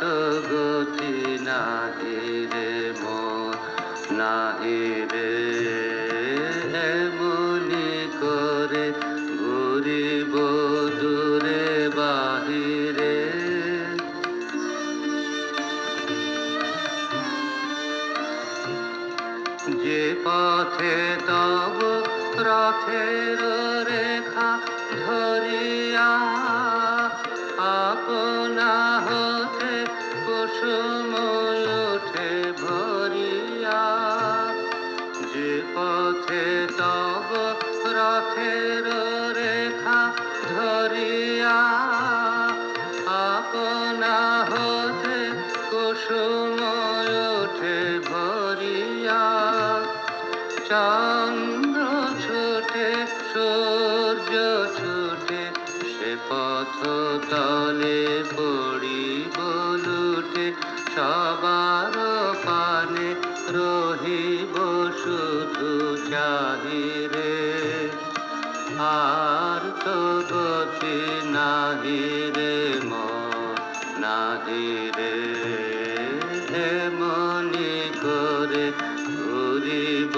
তো গতি নাহি রে মন নাহি রে, এমনি করে ঘুরিব দূরে বাহিরে। যে পথে তব রথের রেখা ধরিয়া আপনা হতে কুসুম ওঠে ভরিয়া, যে পথে তব রথের রেখা ধরিয়া আপনা হতে কুসুম ওঠে ভরিয়া, চন্দ্র ছুটে সূর্য ছুটে সে পথ তলে পড়িব লুটে, সবার পানে রহিব শুধু চাহিরে, আর তো গতি নাহি রে মন নাহি রে, এমনি করে ঘুরিব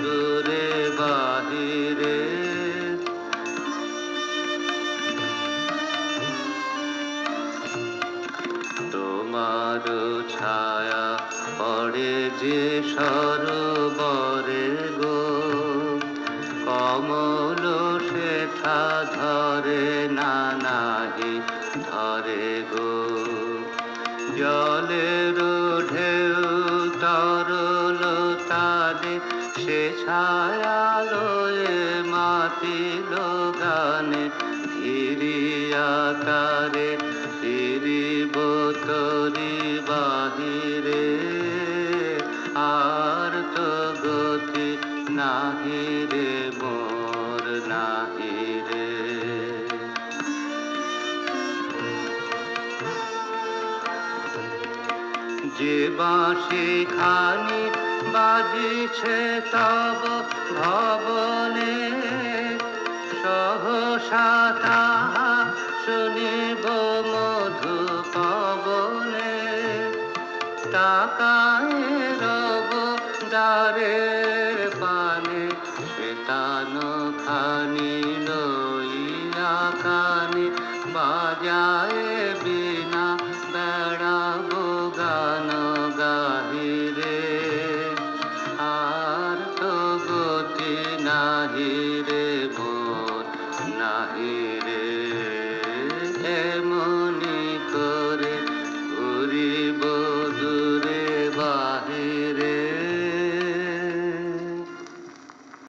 দূরে বাহিরে। তোমার ছায়া পড়ে যে সরোবরে গো, কমল শেখা ধরে না নাহি ধরে গো, জলের ঢেউ তরল তানে সে ছায়া লয়ে মাতিল গানে, ফিরিয়া তারে ফিরিব তরি বাহিরে, আর তো গতি নাহি রে মোর নাহি রে। যে বাঁশি খানি বাজিছে তব ভবনে, সহসা তাহা শুনিব মধু পবনে, তাকায় রব দ্বারের পানে, শ্বেতান খানি লইয়া কানে, বাজায় বিনা বেড়াবো গান গাহিরে, আর তো গতি নাহি রে মন নাহি রে, এমন